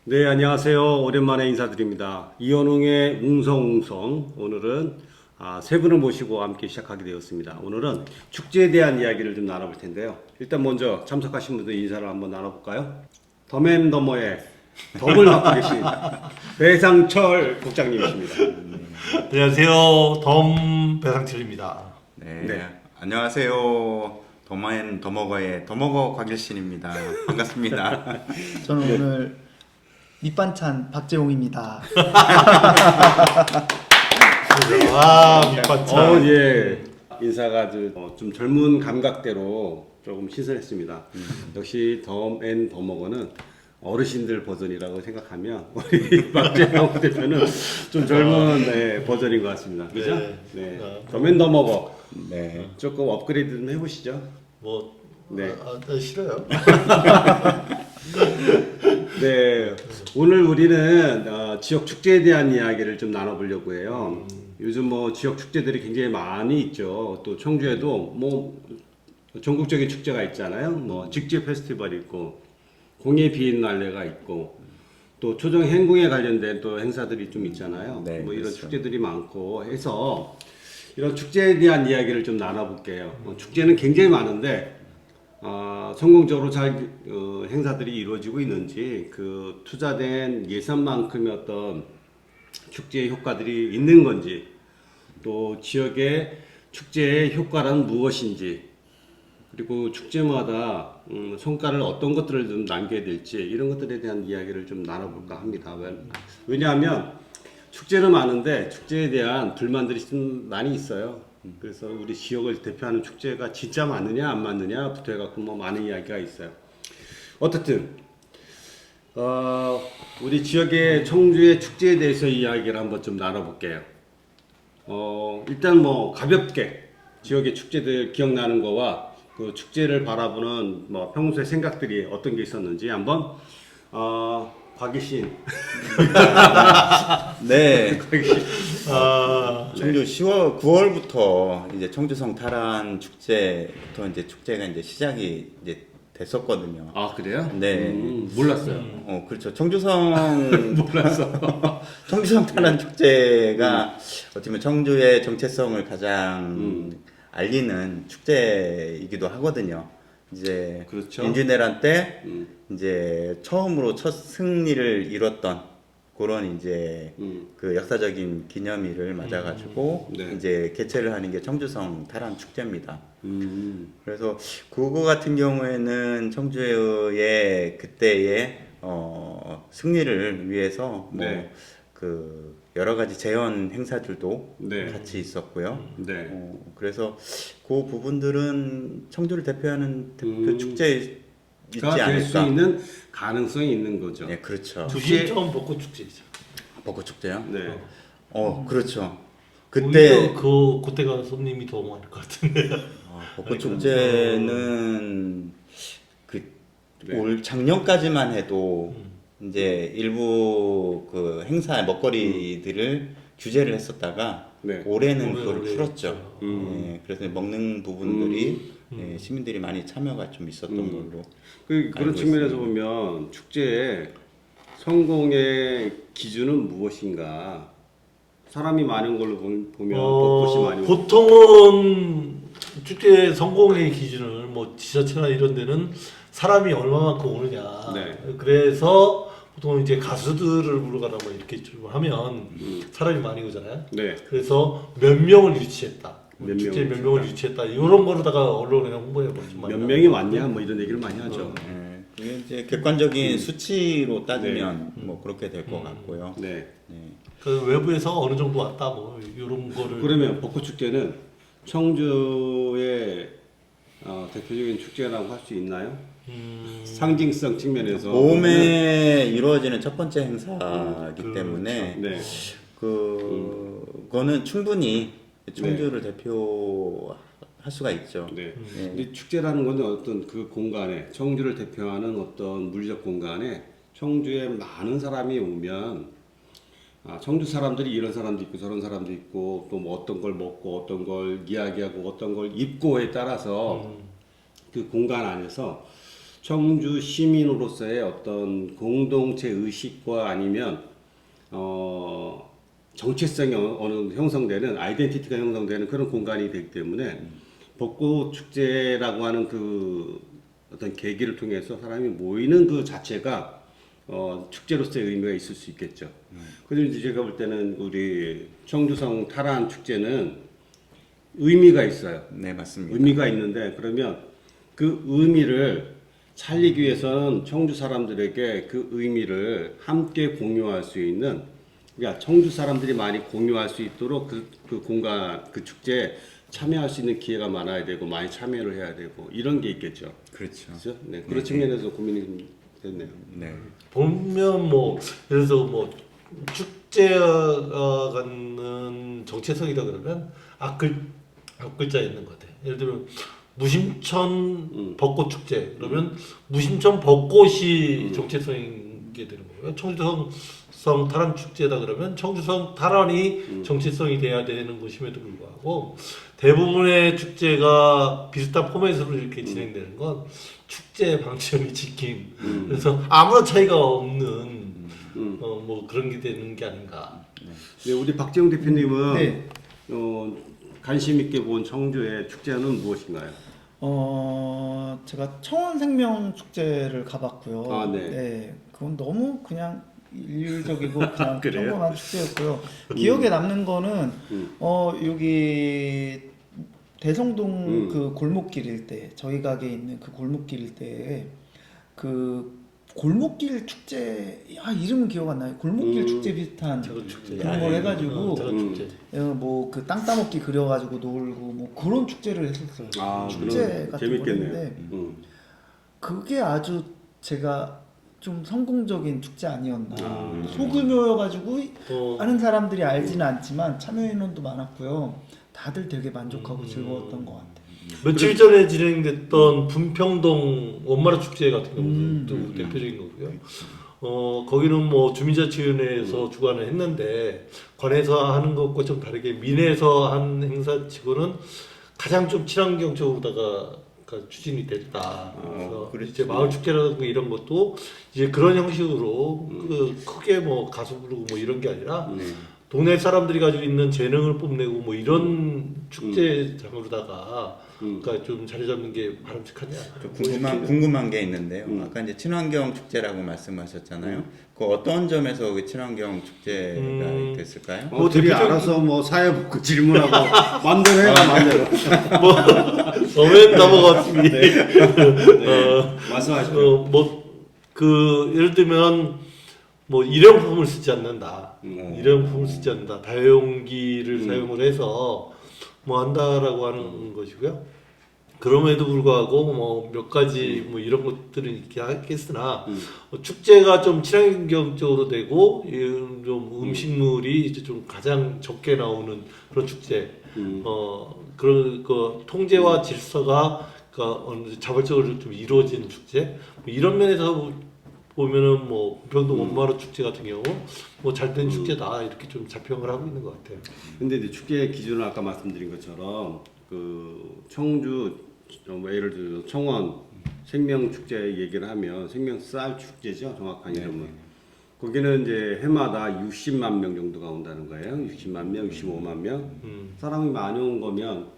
네, 안녕하세요. 오랜만에 인사드립니다. 이현웅의 웅성웅성. 오늘은 세 분을 모시고 함께 시작하게 되었습니다. 오늘은 축제에 대한 이야기를 좀 나눠볼 텐데요. 일단 먼저 참석하신 분들 인사를 한번 나눠볼까요? 더맨더머의 덕을 맡고 계신 배상철 국장님이십니다. 안녕하세요. 덤 배상철입니다. 네, 네. 안녕하세요. 더마앤 더머거의 더머거 곽일신입니다. 반갑습니다. 저는 오늘 밑반찬 박재홍입니다. 밑반찬. 예. 인사가 좀 젊은 감각대로 조금 신선했습니다. 역시 덤앤더머거는 어르신들 버전이라고 생각하면 우리 박재홍 대표는 좀 젊은 버전인 것 같습니다. 그죠? 네. 덤앤더머거 네, 조금 업그레이드 좀 해보시죠. 네. 싫어요. 네, 오늘 우리는 지역 축제에 대한 이야기를 좀 나눠보려고 해요. 요즘 뭐 지역 축제들이 굉장히 많이 있죠. 또 청주에도 뭐 전국적인 축제가 있잖아요. 뭐 직접 페스티벌이 있고 공예 비엔날레가 있고 또 초정 행궁에 관련된 또 행사들이 좀 있잖아요. 네, 뭐 이런 그렇죠. 축제들이 많고 해서 이런 축제에 대한 이야기를 좀 나눠볼게요. 축제는 굉장히 많은데 성공적으로 잘 행사들이 이루어지고 있는지 그 투자된 예산만큼의 어떤 축제의 효과들이 있는 건지 또 지역의 축제의 효과란 무엇인지 그리고 축제마다 성과를 어떤 것들을 좀 남겨야 될지 이런 것들에 대한 이야기를 좀 나눠볼까 합니다. 왜냐하면 축제는 많은데 축제에 대한 불만들이 좀 많이 있어요. 그래서 우리 지역을 대표하는 축제가 진짜 맞느냐 안 맞느냐부터 해갖고 뭐 많은 이야기가 있어요. 어떻든 우리 지역의 청주의 축제에 대해서 이야기를 한번 좀 나눠볼게요. 일단 뭐 가볍게 지역의 축제들 기억나는 거와 그 축제를 바라보는 뭐 평소의 생각들이 어떤 게 있었는지 한번 곽이신 네. 아, 청주 10월 9월부터 이제 청주성 탈환 축제부터 이제 축제가 이제 시작이 이제 됐었거든요. 아 그래요? 네. 몰랐어요. 그렇죠. 청주성 몰랐어. 청주성 탈환 축제가 어떻게 보면 청주의 정체성을 가장 알리는 축제이기도 하거든요. 이제 그렇죠. 임진왜란 때 음. 이제 처음으로 첫 승리를 이뤘던 그런 이제 그 역사적인 기념일을 맞아가지고 네. 이제 개최를 하는 게 청주성 탈환 축제입니다. 음. 그래서 그거 같은 경우에는 청주의 그때의 승리를 위해서 뭐 네. 그 여러 가지 재현 행사들도 네. 같이 있었고요. 네. 그래서 그 부분들은 청주를 대표하는 대표 축제 있지 가 될 수 않을까. 있는 가능성이 있는 거죠. 네, 그렇죠. 부심점 벚꽃 축제죠. 벚꽃 축제요? 네. 그렇죠. 오히려 그때 그때가 손님이 더 많을 것 같은데. 벚꽃 축제는 네. 올 작년까지만 해도 이제 일부 그 행사 먹거리들을 규제를 했었다가 네. 올해는 올해 그걸 풀었죠. 음. 예, 그래서 먹는 부분들이 예, 시민들이 많이 참여가 좀 있었던 걸로. 그런 알고 측면에서 있습니다. 보면 축제의 성공의 기준은 무엇인가? 사람이 많은 걸로 보면 벚꽃이 많이 오고. 보통은 축제 성공의 기준을 뭐 지자체나 이런 데는 사람이 얼마만큼 오느냐. 네. 그래서 보통 이제 가수들을 부르거나 뭐 이렇게 좀 하면 사람이 많이 오잖아요. 네. 그래서 몇 명을 유치했다. 몇 축제 명을 몇 명을 유치했다. 이런 거로다가 언론에 홍보해 보시면 몇 명이 왔냐? 뭐 이런 얘기를 많이 하죠. 예, 그게 이제 객관적인 수치로 따지면 뭐 그렇게 될 것 같고요. 네. 네. 그 외부에서 어느 정도 왔다 뭐 이런 거를 그러면 벚꽃 축제는 청주의 대표적인 축제라고 할 수 있나요? 상징성 측면에서 봄에 이루어지는 첫 번째 행사이기 때문에 네. 그거는 충분히 청주를 대표할 수가 있죠. 네. 예. 근데 축제라는 것은 어떤 그 공간에 청주를 대표하는 어떤 물리적 공간에 청주에 많은 사람이 오면 청주 사람들이 이런 사람도 있고 저런 사람도 있고 또 뭐 어떤 걸 먹고 어떤 걸 이야기하고 어떤 걸 입고에 따라서 그 공간 안에서 청주 시민으로서의 어떤 공동체 의식과 아니면 정체성이 어느 형성되는 아이덴티티가 형성되는 그런 공간이 되기 때문에 벚꽃 축제라고 하는 그 어떤 계기를 통해서 사람이 모이는 그 자체가 축제로서의 의미가 있을 수 있겠죠. 그리고 이제 제가 볼 때는 우리 청주성 타란 축제는 의미가 있어요. 네, 맞습니다. 의미가 있는데 그러면 그 의미를 살리기 위해서는 청주 사람들에게 그 의미를 함께 공유할 수 있는, 그러니까 청주 사람들이 많이 공유할 수 있도록 그 공간, 그 축제에 참여할 수 있는 기회가 많아야 되고 많이 참여를 해야 되고 이런 게 있겠죠. 그렇죠. 그렇죠? 네, 그런 측면에서 고민이 좀 됐네요. 네. 보면 뭐 예를 들어서 뭐 축제가 갖는 정체성이다 그러면 앞글자 있는 것 같아요. 예를 들면 무심천 벚꽃 축제 그러면 무심천 벚꽃이 정체성이게 되는 거고요. 청주성 타란 축제다 그러면 청주성 타란이 정체성이 돼야 되는 것임에도 불구하고 대부분의 축제가 비슷한 포맷으로 이렇게 진행되는 건 축제 방침이 지킴. 그래서 아무런 차이가 없는 뭐 그런 게 되는 게 아닌가. 네, 우리 박재웅 대표님은 네. 관심 있게 본 청주의 축제는 무엇인가요? 제가 청원생명 축제를 가봤고요. 아, 네. 그건 너무 그냥 일률적이고 그냥 그래요? 평범한 축제였고요. 기억에 남는 거는 여기 대성동 그 골목길 일대, 저희 가게 있는 그 골목길 일대에 그 골목길 축제, 이름은 기억 안 나요. 골목길 축제 비슷한 저런 축제. 그런 걸 해가지고 저런 축제. 뭐 그 땅 따먹기 그려가지고 놀고 뭐 그런 축제를 했었어요. 축제 그럼 같은 재밌겠네요. 건데 그게 아주 제가 좀 성공적인 축제 아니었나. 소규모여가지고 많은 사람들이 알지는 않지만 참여 인원도 많았고요. 다들 되게 만족하고 즐거웠던 것 같아요. 며칠 전에 진행됐던 분평동 원마루 축제 같은 경우는 또 대표적인 거고요. 거기는 뭐 주민자치위원회에서 주관을 했는데 관에서 하는 것과 좀 다르게 민에서 한 행사치고는 가장 좀 친환경 쪽으로다가 추진이 됐다. 그래서 그렇죠. 이제 마을 축제라든가 이런 것도 이제 그런 형식으로 크게 뭐 가수 부르고 뭐 이런 게 아니라 동네 사람들이 가지고 있는 재능을 뽐내고 뭐 이런 축제장으로다가 그러니까 좀 자리 잡는 게 바람직하냐. 궁금한 게 있는데요. 아까 이제 친환경 축제라고 말씀하셨잖아요. 그 어떤 점에서 그 친환경 축제가 됐을까요? 둘이 알아서 뭐 사회 보고 질문하고 마음대로 해라 마음대로. 어맨 넘어갔습니다. 말씀하시죠. 뭐그 예를 들면 뭐 일회용품을 쓰지 않는다. 일회용품을 쓰지 않는다. 다용기를 사용을 해서 뭐 한다라고 하는 것이고요. 그럼에도 불구하고 뭐 몇 가지 뭐 이런 것들은 있긴 하겠으나 축제가 좀 친환경적으로 되고 좀 음식물이 이제 좀 가장 적게 나오는 그런 축제. 그런 그 통제와 질서가 어느 정도 자발적으로 좀 이루어지는 축제. 뭐 이런 면에서 보면은 뭐 부평동 원마루 축제 같은 경우 뭐 잘된 축제다 이렇게 좀 자평을 하고 있는 것 같아요. 근데 이제 축제의 기준은 아까 말씀드린 것처럼 그 청주 예를 들어 청원 생명 축제 얘기를 하면 생명 쌀 축제죠, 정확한 이름은. 거기는 이제 해마다 60만 명 정도가 온다는 거예요. 60만 명, 65만 명. 사람이 많이 온 거면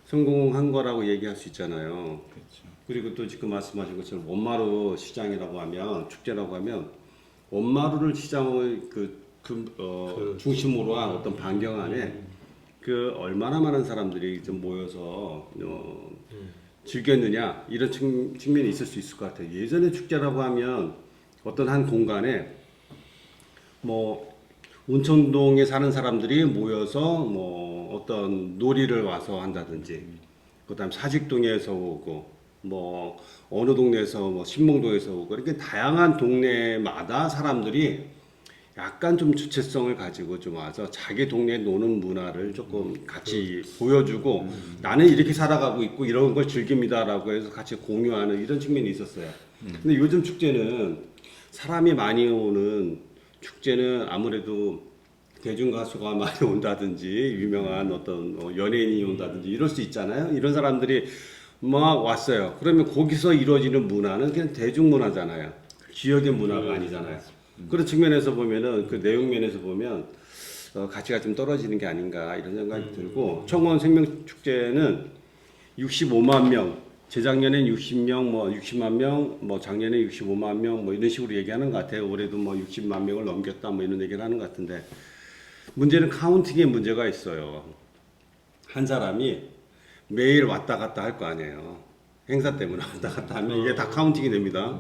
성공한 거라고 얘기할 수 있잖아요. 그렇죠. 그리고 또 지금 말씀하신 것처럼 원마루 시장이라고 하면 축제라고 하면 원마루를 시장을 중심으로 한 어떤 반경 안에 그 얼마나 많은 사람들이 좀 모여서 즐겼느냐 이런 측면이 있을 수 있을 것 같아요. 예전에 축제라고 하면 어떤 한 공간에 뭐 운천동에 사는 사람들이 모여서 뭐 어떤 놀이를 와서 한다든지, 그다음 사직동에서 오고 뭐 어느 동네에서 뭐 신봉동에서 오고 이렇게 다양한 동네마다 사람들이 약간 좀 주체성을 가지고 좀 와서 자기 동네 노는 문화를 조금 같이 보여주고 나는 이렇게 살아가고 있고 이런 걸 즐깁니다라고 해서 같이 공유하는 이런 측면이 있었어요. 근데 요즘 축제는 사람이 많이 오는 축제는 아무래도 대중가수가 많이 온다든지 유명한 어떤 연예인이 온다든지 이럴 수 있잖아요. 이런 사람들이 막 왔어요. 그러면 거기서 이루어지는 문화는 그냥 대중문화잖아요. 지역의 문화가 아니잖아요. 그런 측면에서 보면은 그 내용면에서 보면 가치가 좀 떨어지는 게 아닌가 이런 생각이 들고 청원 생명축제는 65만 명, 재작년엔 60명, 뭐 60만 명, 뭐 작년에 65만 명, 뭐 이런 식으로 얘기하는 것 같아요. 올해도 뭐 60만 명을 넘겼다, 뭐 이런 얘기를 하는 것 같은데 문제는 카운팅에 문제가 있어요. 한 사람이 매일 왔다 갔다 할 거 아니에요. 행사 때문에 왔다 갔다 하면 이게 다 카운팅이 됩니다.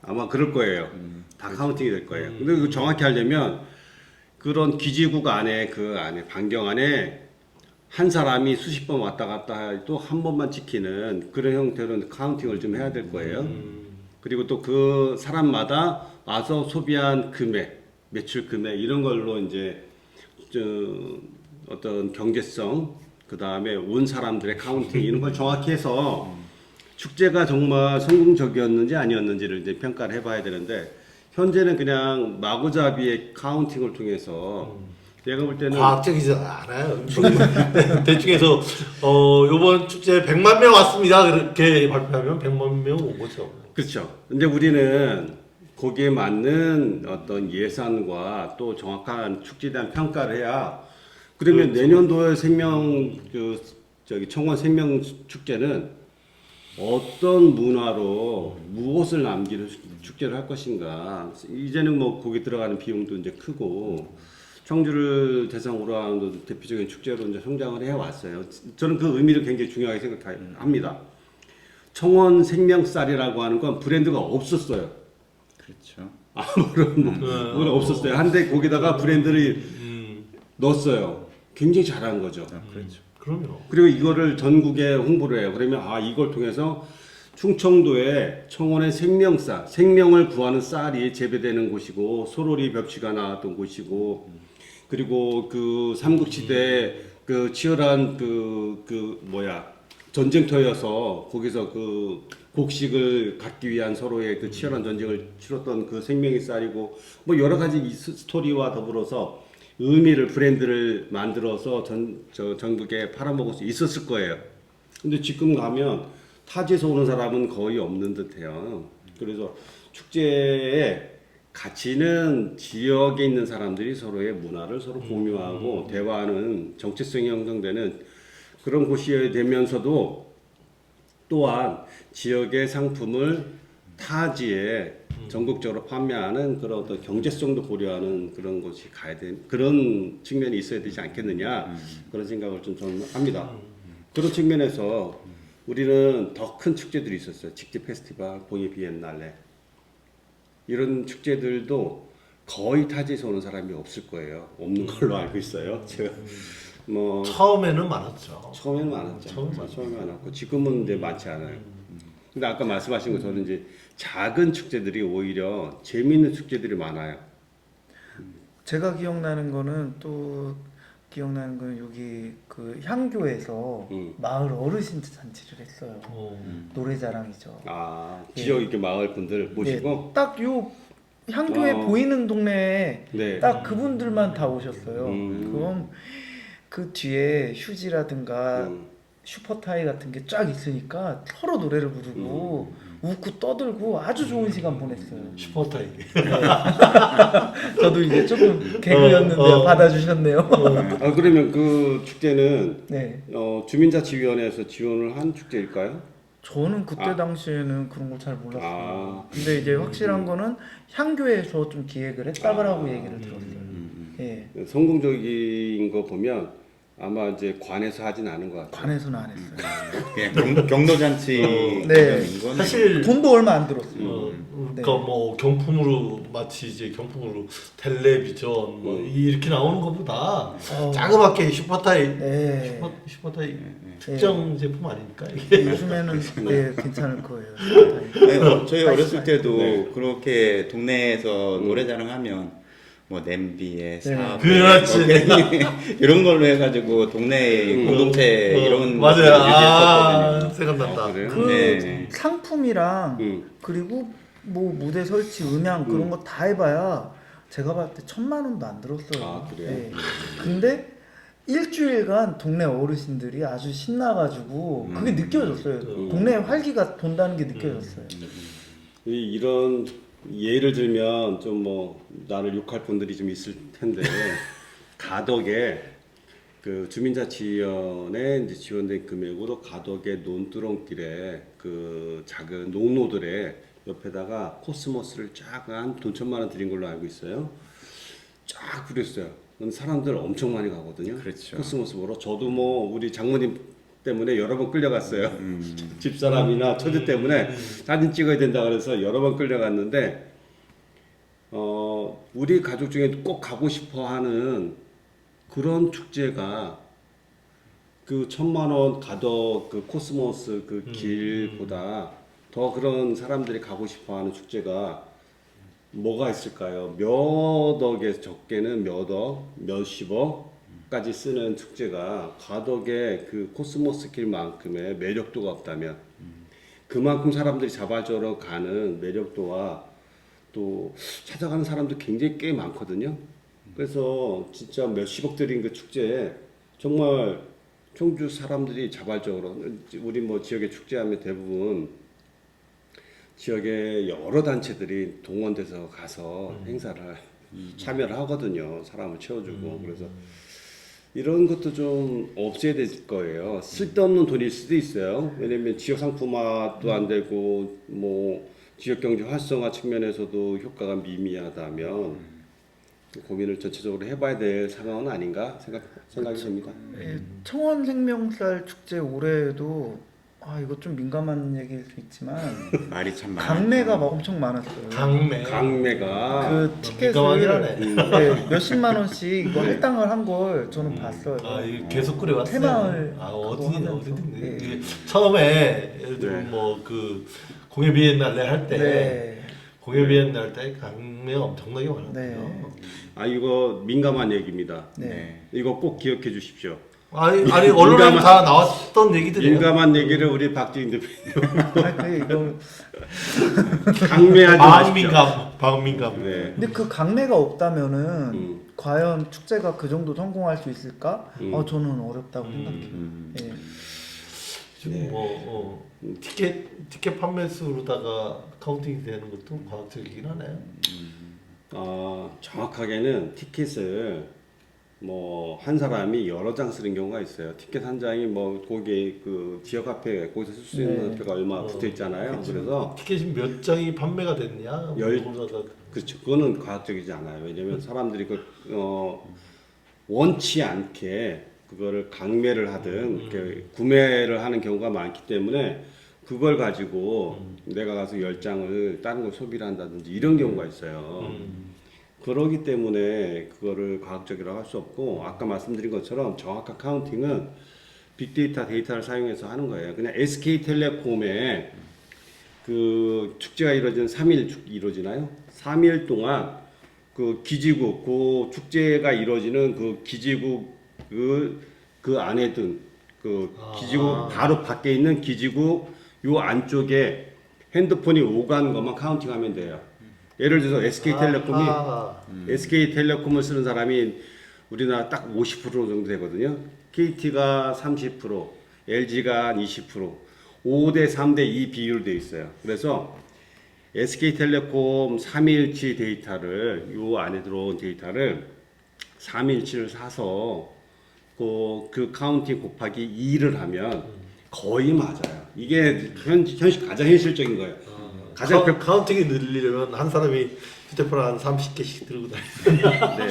아마 그럴 거예요. 다 카운팅이 될 거예요. 근데 그 정확히 하려면 그런 기지국 안에 그 안에 반경 안에 한 사람이 수십 번 왔다 갔다 해도 한 번만 지키는 그런 형태로 카운팅을 좀 해야 될 거예요. 그리고 또 그 사람마다 와서 소비한 금액, 매출 금액 이런 걸로 이제 어떤 경제성, 그 다음에 온 사람들의 카운팅 이런 걸 정확히 해서 축제가 정말 성공적이었는지 아니었는지를 이제 평가를 해봐야 되는데 현재는 그냥 마구잡이의 카운팅을 통해서 내가 볼 때는 과학적이지 않아요. 대충해서 이번 축제 100만 명 왔습니다. 그렇게 발표하면 100만 명 온 거죠. 그렇죠. 근데 우리는 거기에 맞는 어떤 예산과 또 정확한 축제에 대한 평가를 해야 그러면 그렇죠. 내년도에 청원 생명 축제는 어떤 문화로 무엇을 남기는 축제를 할 것인가. 이제는 뭐 거기 들어가는 비용도 이제 크고 청주를 대상으로 하는 대표적인 축제로 이제 성장을 해왔어요. 저는 그 의미를 굉장히 중요하게 생각합니다. 청원 생명쌀이라고 하는 건 브랜드가 없었어요. 그렇죠. 아무런 없었어요. 한데 거기다가 브랜드를 넣었어요. 굉장히 잘한 거죠. 그렇죠. 그럼요. 그리고 이거를 전국에 홍보를 해요. 그러면 이걸 통해서 충청도에 청원의 생명쌀, 생명을 구하는 쌀이 재배되는 곳이고 소로리 벽지가 나왔던 곳이고 그리고 그 삼국시대 그 치열한 전쟁터여서 거기서 그 곡식을 갖기 위한 서로의 그 치열한 전쟁을 치렀던 그 생명의 쌀이고 뭐 여러 가지 이 스토리와 더불어서 의미를 브랜드를 만들어서 전국에 팔아먹을 수 있었을 거예요. 근데 지금 가면 타지에서 오는 사람은 거의 없는 듯해요. 그래서 축제의 가치는 지역에 있는 사람들이 서로의 문화를 서로 공유하고 대화하는 정체성이 형성되는 그런 곳이 되면서도 또한 지역의 상품을 타지에 전국적으로 판매하는 그런 어떤 경제성도 고려하는 그런 곳이 가야 돼 그런 측면이 있어야 되지 않겠느냐 그런 생각을 좀 저는 합니다. 그런 측면에서 우리는 더 큰 축제들이 있었어요. 직접 페스티벌, 봉이 비엔날레 이런 축제들도 거의 타지에서 오는 사람이 없을 거예요. 없는 걸로 알고 있어요. 제가 뭐 처음에는 많았죠. 처음에는 많았죠. 처음에 많았고 지금은 이제 많지 않아요. 근데 아까 말씀하신 것처럼 이제 작은 축제들이 오히려 재미있는 축제들이 많아요. 제가 기억나는 거는 여기 그 향교에서 마을 어르신 잔치를 했어요. 노래자랑이죠. 지역 이렇게 마을 분들 모시고 딱 요 향교에 보이는 동네에 네. 딱 그분들만 다 오셨어요. 그럼 그 뒤에 휴지라든가 슈퍼타이 같은 게 쫙 있으니까 서로 노래를 부르고 웃고 떠들고 아주 좋은 시간 보냈어요. 슈퍼타이. 저도 이제 조금 개그였는데 받아주셨네요. 그러면 그 축제는 네. 주민자치위원회에서 지원을 한 축제일까요? 저는 그때 당시에는 그런 걸 잘 몰랐어요. 근데 이제 확실한 거는 향교에서 좀 기획을 했다고 얘기를 들었어요. 예. 성공적인 거 보면 아마 이제 관에서 하진 않은 것 같아요. 관에서는 안 했어요. 그냥 경로잔치 네. 건 사실 돈도 얼마 안 들었어요. 그러니까 뭐 경품으로 마치 이제 경품으로 텔레비전 뭐 이렇게 나오는 것보다 자그맣게 슈퍼타이 네. 슈퍼타이 특정 제품 아닙니까 네, 이게? 요즘에는 괜찮을 거예요. 저희 어렸을 때도 네. 그렇게 동네에서 노래 자랑하면 뭐 냄비에 사업 그렇지. 이런 걸로 해가지고 동네 공동체 이런 맞아요. 유지했었거든요. 생각난다. 그래요? 그 네. 상품이랑 그리고 뭐 무대 설치, 음향 그런 거 다 해봐야 제가 봤을 때 1,000만 원도 안 들었어요. 그래요? 네. 근데 일주일간 동네 어르신들이 아주 신나가지고 그게 느껴졌어요. 동네에 활기가 돈다는 게 느껴졌어요. 이런 예를 들면 좀 뭐 나를 욕할 분들이 좀 있을 텐데 가덕에 그 주민자치위원회 이제 지원된 금액으로 가덕의 논두렁길에 그 작은 농로들의 옆에다가 코스모스를 쫙 한 돈 1,000만 원 드린 걸로 알고 있어요. 쫙 뿌렸어요. 사람들 엄청 많이 가거든요. 그렇죠. 코스모스 보러. 저도 뭐 우리 장모님 때문에 여러 번 끌려갔어요. 집사람이나 처제 때문에 사진 찍어야 된다 그래서 여러 번 끌려갔는데 우리 가족 중에 꼭 가고 싶어 하는 그런 축제가 그 1,000만 원 가덕 그 코스모스 그 길보다 더 그런 사람들이 가고 싶어 하는 축제가 뭐가 있을까요? 몇 억에 적게는 몇 억, 몇십억까지 쓰는 축제가 가덕의 그 코스모스 길만큼의 매력도가 없다면 그만큼 사람들이 자발적으로 가는 매력도와 또 찾아가는 사람도 굉장히 꽤 많거든요. 그래서 진짜 몇십억 들인 그 축제에 정말 청주 사람들이 자발적으로 우리 뭐 지역의 축제하면 대부분 지역의 여러 단체들이 동원돼서 가서 행사를 참여를 하거든요. 사람을 채워주고. 그래서 이런 것도 좀 없애야 될 거예요. 쓸데없는 돈일 수도 있어요. 왜냐면 지역 상품화도 안 되고 뭐 지역 경제 활성화 측면에서도 효과가 미미하다면 고민을 전체적으로 해봐야 될 상황은 아닌가 생각이 듭니다. 예, 청원 생명쌀 축제 올해에도 이거 좀 민감한 얘기일 수 있지만 말이 참 많아. 강매가 막 엄청 많았어요. 강매가 그 티켓을 네, 몇십만 원씩 이거 할당을 한 걸 저는 봤어요. 이거 계속 그래왔어요. 테마을 어디든 네. 이게 처음에 예를 들면 네. 뭐 그 공예 비엔날레 할 때 네. 공예 비엔날레 할 때 강매가 엄청나게 많았어요. 네. 이거 민감한 얘기입니다. 네. 이거 꼭 기억해 주십시오. 아니 언론에 다 나왔던 얘기들이에요. 민감한 얘기를 우리 박지인 대표님 이거 강매하지 마십시오. 방민감. 네. 근데 그 강매가 없다면은 과연 축제가 그 정도 성공할 수 있을까? 저는 어렵다고 생각해요. 예. 지금 티켓 판매 수로다가 카운팅이 되는 것도 과학적이긴 하네요. 정확하게는 티켓을 뭐 한 사람이 여러 장 쓰는 경우가 있어요. 티켓 한 장이 뭐 거기 그 지역 앞에 거기서 쓸 수 있는 네. 표가 얼마 붙어 있잖아요. 그래서 티켓이 몇 장이 판매가 됐냐? 그렇죠. 그거는 과학적이지 않아요. 왜냐면 사람들이 원치 않게 그거를 강매를 하든 이렇게 구매를 하는 경우가 많기 때문에 그걸 가지고 내가 가서 10장을 다른 걸 소비를 한다든지 이런 경우가 있어요. 그러기 때문에 그거를 과학적이라고 할 수 없고 아까 말씀드린 것처럼 정확한 카운팅은 빅데이터 데이터를 사용해서 하는 거예요. 그냥 SK텔레콤의 그 축제가 이루어지는 3일 이루어지나요? 3일 동안 그 기지국 그 축제가 이루어지는 그 기지국 그 안에 든 그 기지국 바로 밖에 있는 기지국 요 안쪽에 핸드폰이 오간 것만 카운팅하면 돼요. 예를 들어서 SK텔레콤을 쓰는 사람이 우리나라 딱 50% 정도 되거든요. KT가 30%, LG가 한 20%, 5대 3대 2 비율로 되어 있어요. 그래서 SK텔레콤 3일치 데이터를 요 안에 들어온 데이터를 3일치를 사서 그 카운팅 곱하기 2를 하면 거의 맞아요. 이게 가장 현실적인 거예요. 가장 카운팅이 늘리려면 한 사람이 휴대폰 한 30개씩 들고 다니는. 네,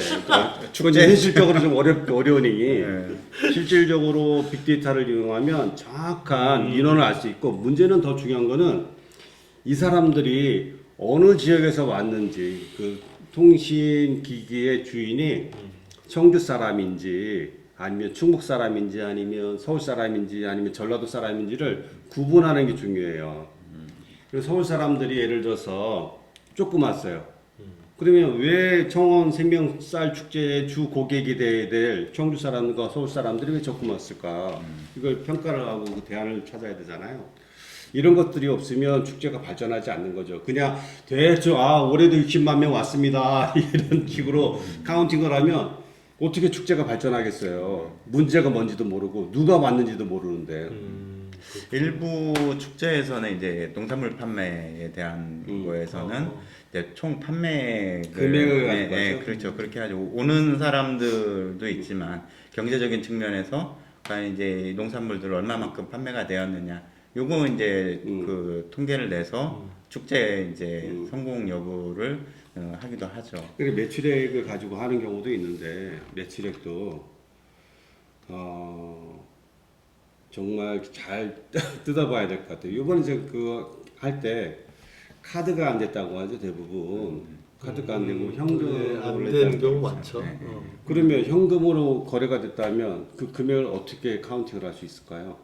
그건 이제 현실적으로 좀 어려우니 실질적으로 빅데이터를 이용하면 정확한 인원을 알 수 있고 문제는 더 중요한 거는 이 사람들이 어느 지역에서 왔는지 그 통신 기기의 주인이 청주 사람인지 아니면 충북 사람인지 아니면 서울 사람인지 아니면 전라도 사람인지를 구분하는 게 중요해요. 그래서 서울 사람들이 예를 들어서 조금 왔어요. 그러면 왜 청원 생명쌀 축제의 주 고객이 돼야 될 청주 사람과 서울 사람들이 왜 조금 왔을까? 이걸 평가를 하고 그 대안을 찾아야 되잖아요. 이런 것들이 없으면 축제가 발전하지 않는 거죠. 그냥 대충 올해도 60만 명 왔습니다. 이런 식으로 카운팅을 하면 어떻게 축제가 발전하겠어요? 문제가 뭔지도 모르고 누가 왔는지도 모르는데. 일부 축제에서는 이제 농산물 판매에 대한 거에서는 이제 총 판매 금액을 가지고 하죠. 그렇죠. 그렇게 하죠. 오는 사람들도 있지만 경제적인 측면에서 과연 이제 농산물들 얼마만큼 판매가 되었느냐. 요거 이제 그 통계를 내서 축제 이제 성공 여부를 하기도 하죠. 그리고 매출액을 가지고 하는 경우도 있는데 매출액도 정말 잘 뜯어봐야 될 것 같아요. 이번에 이제 그 할 때 카드가 안 됐다고 하죠 대부분. 카드가 안 되고 현금으로 안 되는 경우 많죠. 네. 그러면 현금으로 거래가 됐다면 그 금액을 어떻게 카운팅을 할 수 있을까요?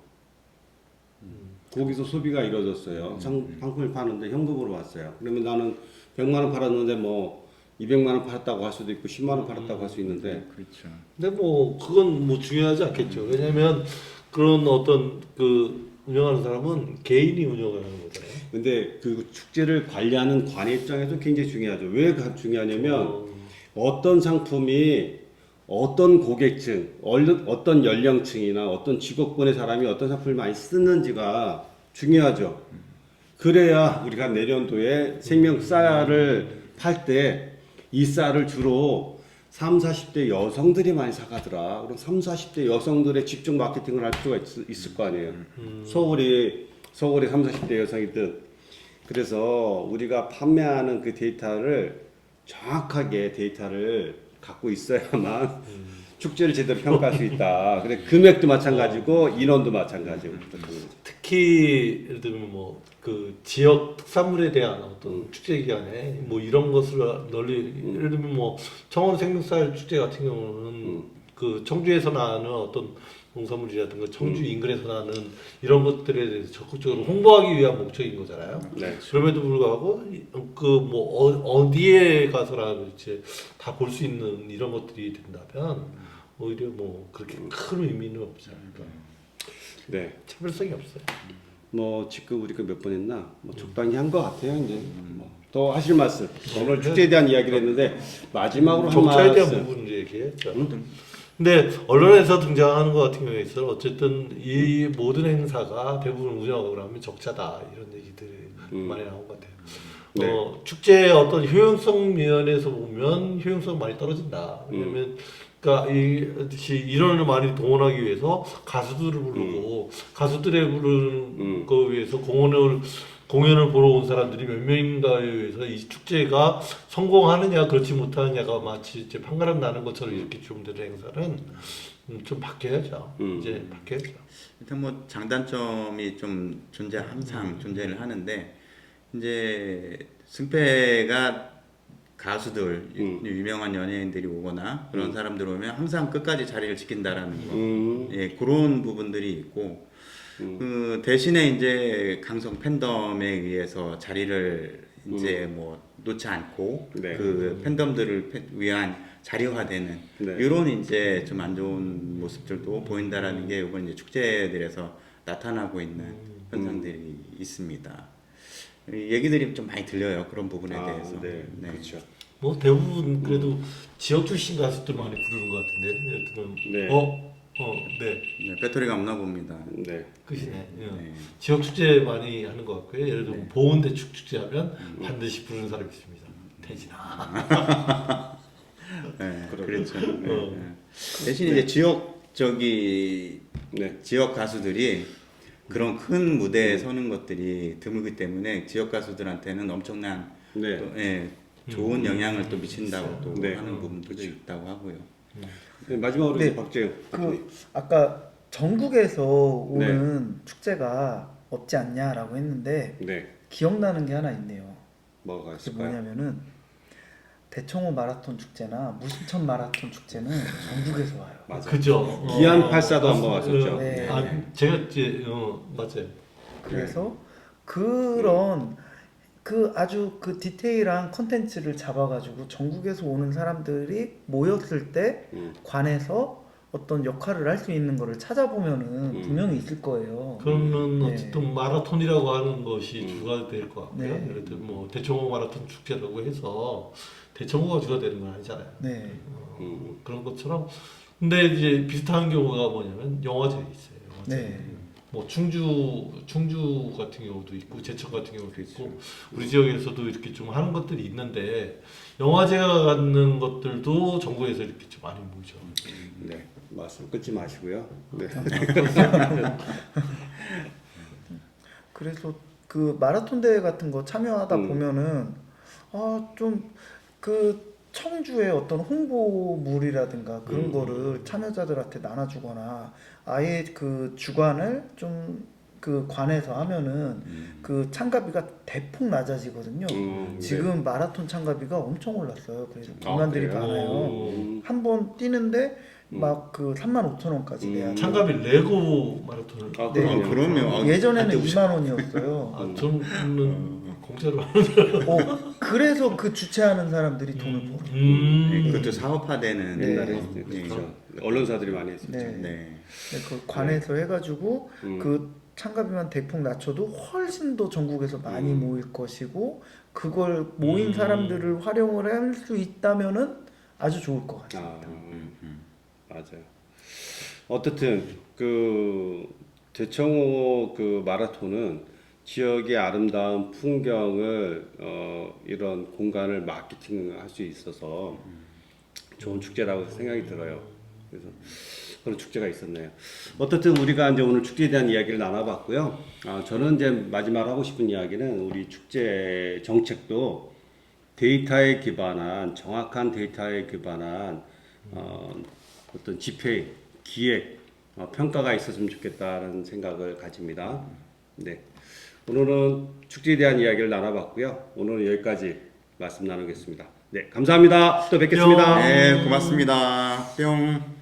거기서 소비가 이루어졌어요. 상품을 파는데 현금으로 왔어요. 그러면 나는 100만 원 팔았는데 뭐 200만 원 팔았다고 할 수도 있고 10만 원 팔았다고 할 수 있는데 그렇죠. 근데 뭐 그건 뭐 중요하지 않겠죠. 왜냐하면 그런 어떤 그 운영하는 사람은 개인이 운영을 하는 거잖아요. 근데 그 축제를 관리하는 관의 입장에서 굉장히 중요하죠. 왜 중요하냐면 어떤 상품이 어떤 고객층, 어떤 연령층이나 어떤 직업군의 사람이 어떤 상품을 많이 쓰는지가 중요하죠. 그래야 우리가 내년도에 생명 쌀을 팔 때 이 쌀을 주로 30, 40대 여성들이 많이 사가더라. 그럼 30, 40대 여성들의 집중 마케팅을 할 필요가 있을 거 아니에요. 서울이 30, 40대 여성이든. 그래서 우리가 판매하는 그 데이터를 정확하게 데이터를 갖고 있어야만 축제를 제대로 평가할 수 있다. 그래 금액도 마찬가지고 인원도 마찬가지고. 특히 예를 들면 뭐 그 지역 특산물에 대한 어떤 축제 기간에 뭐 이런 것을 널리 예를 들면 뭐 청원 생명쌀 축제 같은 경우는 그 청주에서 나는 어떤 농산물이라든가 청주 인근에서 나는 이런 것들에 대해서 적극적으로 홍보하기 위한 목적인 거잖아요. 네. 그럼에도 불구하고 그 뭐 어디에 가서라도 이제 다 볼 수 있는 이런 것들이 된다면 오히려 뭐 그렇게 큰 의미는 없지 않을까. 네. 차별성이 없어요. 뭐 지금 우리가 몇 번 했나? 뭐 적당히 한 것 같아요. 이제 더 하실 말씀. 오늘 축제에 대한 이야기를 했는데 마지막으로 한 적자에 대한 말씀. 부분을 얘기했죠. 근데 언론에서 등장하는 것 같은 경우에 있어 어쨌든 이 모든 행사가 대부분 운영하고 나면 적자다 이런 얘기들이 많이 나온 것 같아요. 네. 축제의 어떤 효용성 면에서 보면 효용성 많이 떨어진다. 왜냐면 그러니까 이론을 많이 동원하기 위해서 가수들을 부르고 가수들의 부르는 거 위해서 공연을 보러 온 사람들이 몇 명인가에 의해서 이 축제가 성공하느냐 그렇지 못하느냐가 마치 이제 판가름 나는 것처럼 이렇게 주문되는 행사는 좀 바뀌어야죠. 이제 바뀌어야죠. 일단 뭐 장단점이 좀 항상 존재를 하는데 이제 승패가 가수들 유명한 연예인들이 오거나 그런 사람들 오면 항상 끝까지 자리를 지킨다라는 거 예, 그런 부분들이 있고 그 대신에 이제 강성 팬덤에 의해서 자리를 이제 뭐 놓지 않고 네. 그 팬덤들을 위한 자리화되는 네. 이런 이제 좀 안 좋은 모습들도 보인다라는 게 이번 이제 축제들에서 나타나고 있는 현상들이 있습니다. 얘기들이 좀 많이 들려요 그런 부분에 대해서. 네. 그렇죠. 뭐 대부분 그래도 지역 출신 가수들 많이 부르는 것 같은데 예를 들면 네. 네 네, 배터리가 없나 봅니다. 네. 끝이네. 네. 지역 축제 많이 하는 것 같고요. 예를 들면 보은대축 축제하면 반드시 부르는 사람이 있습니다. 태진아. 네, 그렇죠. 네, 어. 네. 대신 이제 지역 가수들이 그런 큰 무대에 서는 것들이 드물기 때문에 지역 가수들한테는 엄청난 네. 또, 예, 좋은 영향을 또 미친다고 또 네. 하는 부분들도 있다고 하고요. 네, 마지막으로 네. 박재영. 그 아까 전국에서 오는 축제가 없지 않냐라고 했는데 네. 기억나는 게 하나 있네요. 뭐가 그게 있을까요? 뭐냐면은 대청호 마라톤 축제나 무신천 마라톤 축제는 전국에서 와요. 맞아. 그죠. 기안 84도 한번 왔었죠. 네. 제가 이제 맞아요. 그래서 그런 그 아주 그 디테일한 컨텐츠를 잡아가지고 전국에서 오는 사람들이 모였을 때 관에서 어떤 역할을 할 수 있는 거를 찾아보면은 분명히 있을 거예요. 그러면 네. 어쨌든 마라톤이라고 하는 것이 주가 될 것 같고요. 네. 예를 들어 뭐 대청호 마라톤 축제라고 해서 대청호가 주가 되는 건 아니잖아요. 네. 그런 것처럼. 근데 이제 비슷한 경우가 뭐냐면 영화제에 있어요. 영화제. 네. 뭐 충주 같은 경우도 있고 제천 같은 경우도 있고 우리 지역에서도 이렇게 좀 하는 것들이 있는데 영화제가 갖는 것들도 전국에서 이렇게 좀 많이 모이죠. 네, 말씀 끊지 마시고요. 네. 그래서 그 마라톤 대회 같은 거 참여하다 보면은 좀 그 청주의 어떤 홍보물이라든가 그런 거를 참여자들한테 나눠주거나 아예 그 주관을 좀 그 관에서 하면은 그 참가비가 대폭 낮아지거든요. 지금 마라톤 참가비가 엄청 올랐어요. 그래서 불만들이 그래요? 많아요. 한 번 뛰는데 막 그 35,000원까지 내야 돼요. 참가비 레고 마라톤을 아, 네. 그럼요. 그러면 예전에는 2만 원이었어요. 저는 공짜로 하는 그래서 그 주최하는 사람들이 돈을 벌어요. 그것도 사업화되는 옛날에 네. 그렇죠. 언론사들이 많이 했었죠. 네. 네. 네, 그 관에서 해가지고 그 참가비만 대폭 낮춰도 훨씬 더 전국에서 많이 모일 것이고 그걸 모인 사람들을 활용을 할 수 있다면은 아주 좋을 것 같아요. 맞아요. 어떻든 그 대청호 그 마라톤은 지역의 아름다운 풍경을 이런 공간을 마케팅할 수 있어서 좋은 축제라고 생각이 들어요. 그래서 그런 축제가 있었네요. 어떻든 우리가 이제 오늘 축제에 대한 이야기를 나눠봤고요. 저는 이제 마지막 하고 싶은 이야기는 우리 축제 정책도 데이터에 기반한 정확한 데이터에 기반한 어떤 집회, 기획, 평가가 있었으면 좋겠다는 생각을 가집니다. 네, 오늘은 축제에 대한 이야기를 나눠봤고요. 오늘은 여기까지 말씀 나누겠습니다. 네, 감사합니다. 또 뵙겠습니다. 네, 고맙습니다. 뿅.